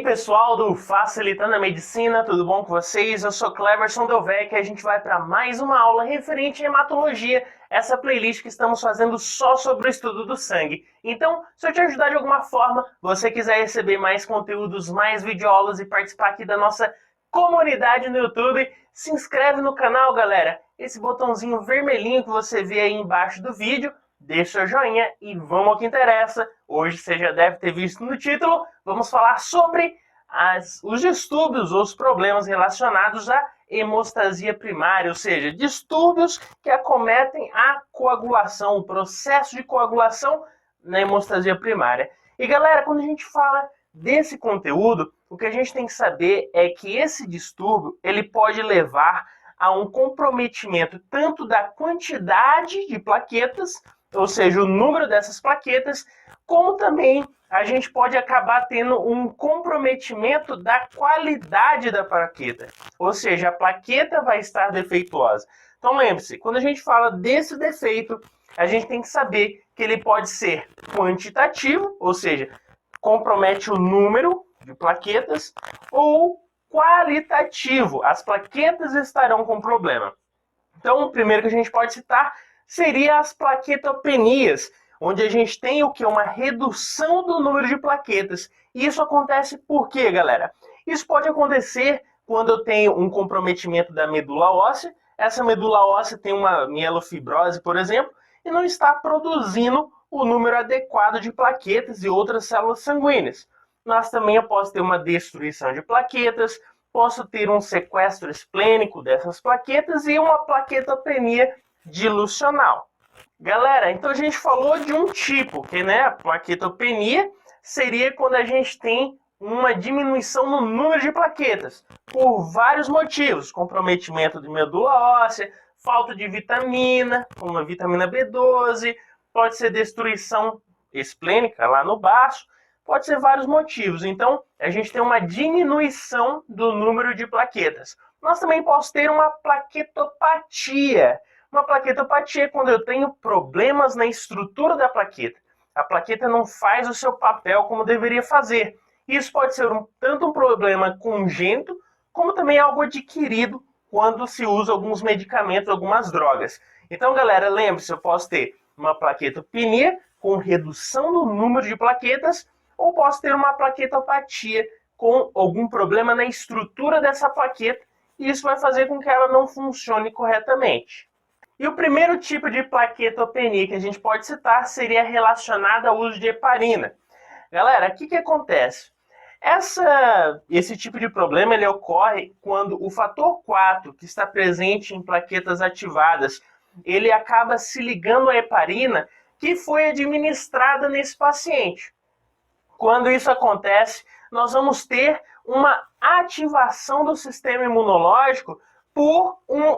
pessoal do Facilitando a Medicina, tudo bom com vocês? Eu sou Cleverson Delvecq e a gente vai para mais uma aula referente à hematologia, essa playlist que estamos fazendo só sobre o estudo do sangue. Então, se eu te ajudar de alguma forma, você quiser receber mais conteúdos, mais videoaulas e participar aqui da nossa comunidade no YouTube, se inscreve no canal, galera. Esse botãozinho vermelhinho que você vê aí embaixo do vídeo, deixa o joinha e vamos ao que interessa. Hoje você já deve ter visto no título, vamos falar sobre os distúrbios ou os problemas relacionados à hemostasia primária, ou seja, distúrbios que acometem a coagulação, o processo de coagulação na hemostasia primária. E galera, quando a gente fala desse conteúdo, o que a gente tem que saber é que esse distúrbio ele pode levar a um comprometimento tanto da quantidade de plaquetas, ou seja, o número dessas plaquetas, como também a gente pode acabar tendo um comprometimento da qualidade da plaqueta, ou seja, a plaqueta vai estar defeituosa. Então lembre-se, quando a gente fala desse defeito, a gente tem que saber que ele pode ser quantitativo, ou seja, compromete o número de plaquetas, ou qualitativo, as plaquetas estarão com problema. Então, o primeiro que a gente pode citar seria as plaquetopenias, onde a gente tem o que? Uma redução do número de plaquetas. E isso acontece por quê, galera? Isso pode acontecer quando eu tenho um comprometimento da medula óssea. Essa medula óssea tem uma mielofibrose, por exemplo, e não está produzindo o número adequado de plaquetas e outras células sanguíneas. Mas também eu posso ter uma destruição de plaquetas, posso ter um sequestro esplênico dessas plaquetas e uma plaquetopenia dilucional. Galera, então a gente falou de um tipo, que a plaquetopenia seria quando a gente tem uma diminuição no número de plaquetas, por vários motivos, comprometimento de medula óssea, falta de vitamina, como a vitamina B12, pode ser destruição esplênica lá no baço, pode ser vários motivos. Então, a gente tem uma diminuição do número de plaquetas. Nós também podemos ter uma plaquetopatia. Uma plaquetopatia é quando eu tenho problemas na estrutura da plaqueta. A plaqueta não faz o seu papel como deveria fazer. Isso pode ser tanto um problema congênito, como também algo adquirido quando se usa alguns medicamentos, algumas drogas. Então, galera, lembre-se, eu posso ter uma plaquetopenia com redução do número de plaquetas, ou posso ter uma plaquetopatia com algum problema na estrutura dessa plaqueta, e isso vai fazer com que ela não funcione corretamente. E o primeiro tipo de plaquetopenia que a gente pode citar seria relacionada ao uso de heparina. Galera, o que acontece? Esse tipo de problema ele ocorre quando o fator 4, que está presente em plaquetas ativadas, ele acaba se ligando à heparina que foi administrada nesse paciente. Quando isso acontece, nós vamos ter uma ativação do sistema imunológico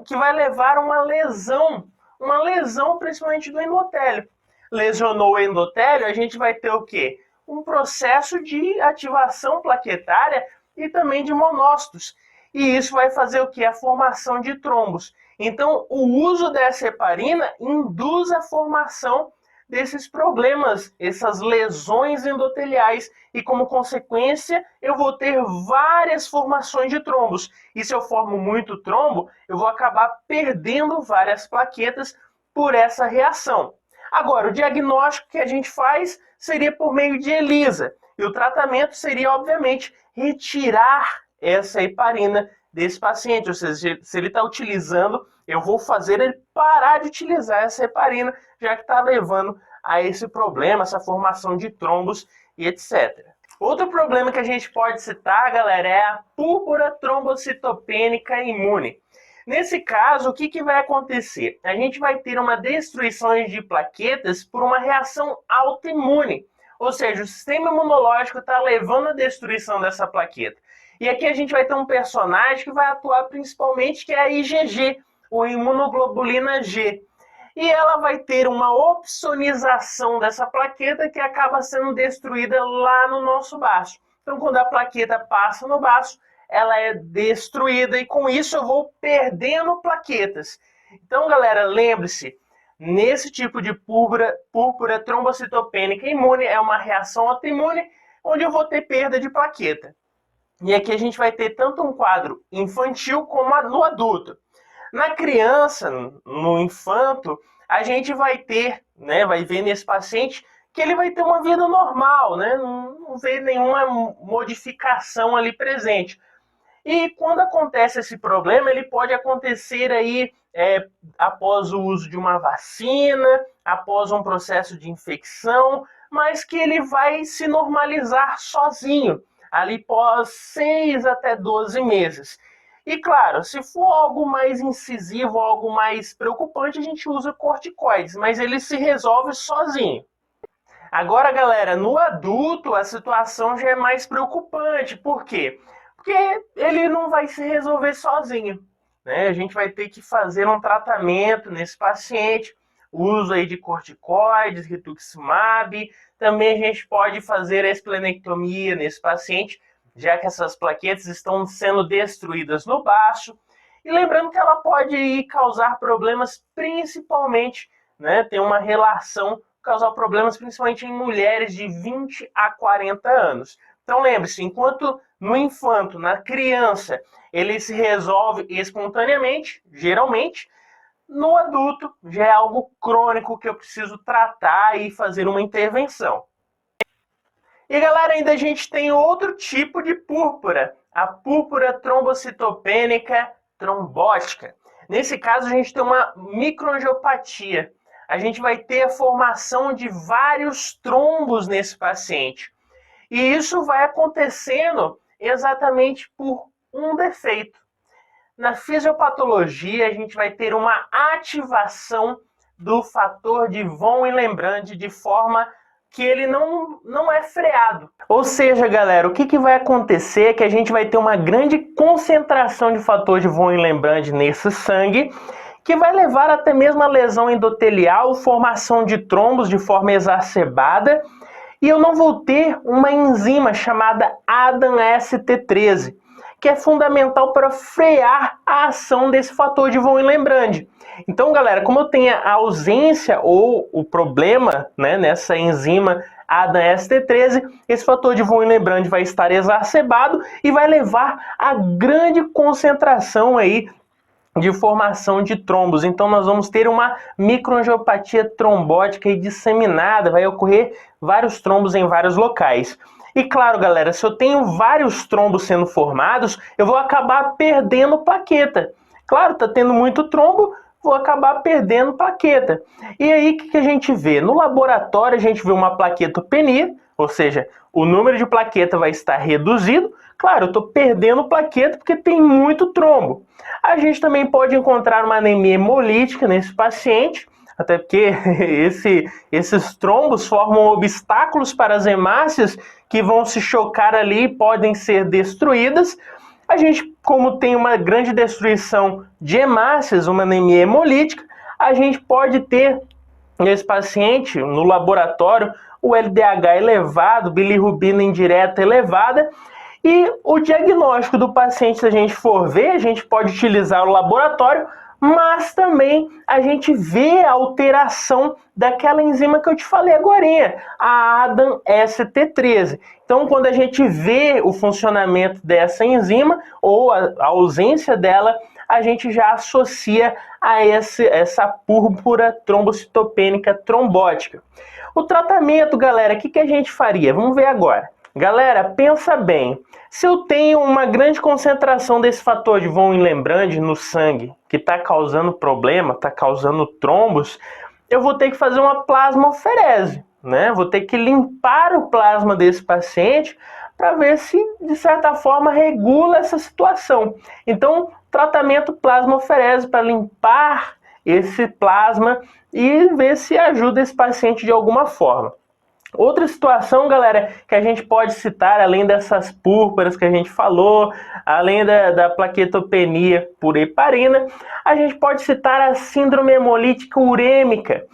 que vai levar a uma lesão principalmente do endotélio. Lesionou o endotélio, a gente vai ter o quê? Um processo de ativação plaquetária e também de monócitos. E isso vai fazer o quê? A formação de trombos. Então, o uso dessa heparina induz a formação desses problemas, essas lesões endoteliais, e como consequência eu vou ter várias formações de trombos. E se eu formo muito trombo, eu vou acabar perdendo várias plaquetas por essa reação. Agora, o diagnóstico que a gente faz seria por meio de ELISA, e o tratamento seria, obviamente, retirar essa heparina desse paciente, ou seja, se ele está utilizando, eu vou fazer ele parar de utilizar essa heparina, já que está levando a esse problema, essa formação de trombos e etc. Outro problema que a gente pode citar, galera, é a púrpura trombocitopênica imune. Nesse caso, o que vai acontecer? A gente vai ter uma destruição de plaquetas por uma reação autoimune, ou seja, o sistema imunológico está levando a destruição dessa plaqueta. E aqui a gente vai ter um personagem que vai atuar principalmente, que é a IgG, ou imunoglobulina G. E ela vai ter uma opsonização dessa plaqueta que acaba sendo destruída lá no nosso baço. Então, quando a plaqueta passa no baço, ela é destruída e com isso eu vou perdendo plaquetas. Então, galera, lembre-se, nesse tipo de púrpura trombocitopênica imune é uma reação autoimune onde eu vou ter perda de plaqueta. E aqui a gente vai ter tanto um quadro infantil como no adulto. Na criança, no infanto, a gente vai ter, né, vai ver nesse paciente que ele vai ter uma vida normal, né, não vê nenhuma modificação ali presente. E quando acontece esse problema, ele pode acontecer aí após o uso de uma vacina, após um processo de infecção, mas que ele vai se normalizar sozinho, ali pós 6 até 12 meses. E claro, se for algo mais incisivo, algo mais preocupante, a gente usa corticoides, mas ele se resolve sozinho. Agora, galera, no adulto a situação já é mais preocupante. Por quê? Porque ele não vai se resolver sozinho, né? A gente vai ter que fazer um tratamento nesse paciente, uso aí de corticoides, rituximab. Também a gente pode fazer a esplenectomia nesse paciente, já que essas plaquetas estão sendo destruídas no baço. E lembrando que ela pode causar problemas, principalmente, né? Tem uma relação, causar problemas principalmente em mulheres de 20 a 40 anos. Então lembre-se, enquanto no infanto, na criança, ele se resolve espontaneamente, geralmente, no adulto já é algo crônico que eu preciso tratar e fazer uma intervenção. E galera, ainda a gente tem outro tipo de púrpura, a púrpura trombocitopênica trombótica. Nesse caso a gente tem uma microangiopatia. A gente vai ter a formação de vários trombos nesse paciente. E isso vai acontecendo exatamente por um defeito. Na fisiopatologia, a gente vai ter uma ativação do fator de von Willebrand de forma que ele não é freado. Ou seja, galera, o que vai acontecer é que a gente vai ter uma grande concentração de fator de von Willebrand nesse sangue, que vai levar até mesmo a lesão endotelial, formação de trombos de forma exacerbada, e eu não vou ter uma enzima chamada ADAM-ST13, que é fundamental para frear a ação desse fator de von Willebrand. Então, galera, como eu tenho a ausência ou o problema, né, nessa enzima ADAM-ST13, esse fator de von Willebrand vai estar exacerbado e vai levar a grande concentração aí de formação de trombos. Então nós vamos ter uma microangiopatia trombótica e disseminada, vai ocorrer vários trombos em vários locais. E claro, galera, se eu tenho vários trombos sendo formados, eu vou acabar perdendo plaqueta. Claro, tá tendo muito trombo, vou acabar perdendo plaqueta. E aí, o que a gente vê? No laboratório, a gente vê uma plaquetopenia, ou seja, o número de plaqueta vai estar reduzido. Claro, eu estou perdendo plaqueta porque tem muito trombo. A gente também pode encontrar uma anemia hemolítica nesse paciente, até porque esses trombos formam obstáculos para as hemácias que vão se chocar ali e podem ser destruídas. A gente, como tem uma grande destruição de hemácias, uma anemia hemolítica, a gente pode ter nesse paciente, no laboratório, o LDH elevado, bilirrubina indireta elevada. E o diagnóstico do paciente, se a gente for ver, a gente pode utilizar o laboratório, mas também a gente vê a alteração daquela enzima que eu te falei agorinha, a ADAM-ST13. Então, quando a gente vê o funcionamento dessa enzima ou a ausência dela, a gente já associa a essa púrpura trombocitopênica trombótica. O tratamento, galera, o que a gente faria? Vamos ver agora. Galera, pensa bem, se eu tenho uma grande concentração desse fator de von Willebrand no sangue, que está causando problema, está causando trombos, eu vou ter que fazer uma plasmaferese, né? Vou ter que limpar o plasma desse paciente para ver se, de certa forma, regula essa situação. Então, tratamento plasmaferese para limpar esse plasma e ver se ajuda esse paciente de alguma forma. Outra situação, galera, que a gente pode citar, além dessas púrpuras que a gente falou, além da plaquetopenia por heparina, a gente pode citar a síndrome hemolítica urêmica,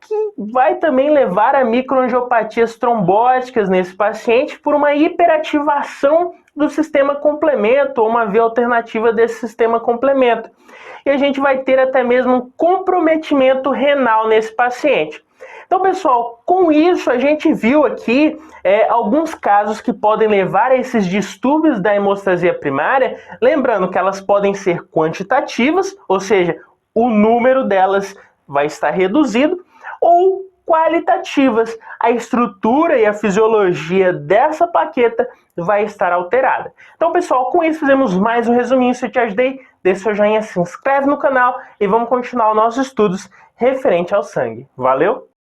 que vai também levar a microangiopatias trombóticas nesse paciente por uma hiperativação do sistema complemento, ou uma via alternativa desse sistema complemento. E a gente vai ter até mesmo um comprometimento renal nesse paciente. Então, pessoal, com isso a gente viu aqui alguns casos que podem levar a esses distúrbios da hemostasia primária, lembrando que elas podem ser quantitativas, ou seja, o número delas vai estar reduzido, ou qualitativas, a estrutura e a fisiologia dessa plaqueta vai estar alterada. Então, pessoal, com isso fizemos mais um resuminho. Se eu te ajudei, deixa seu joinha, se inscreve no canal e vamos continuar os nossos estudos referente ao sangue. Valeu!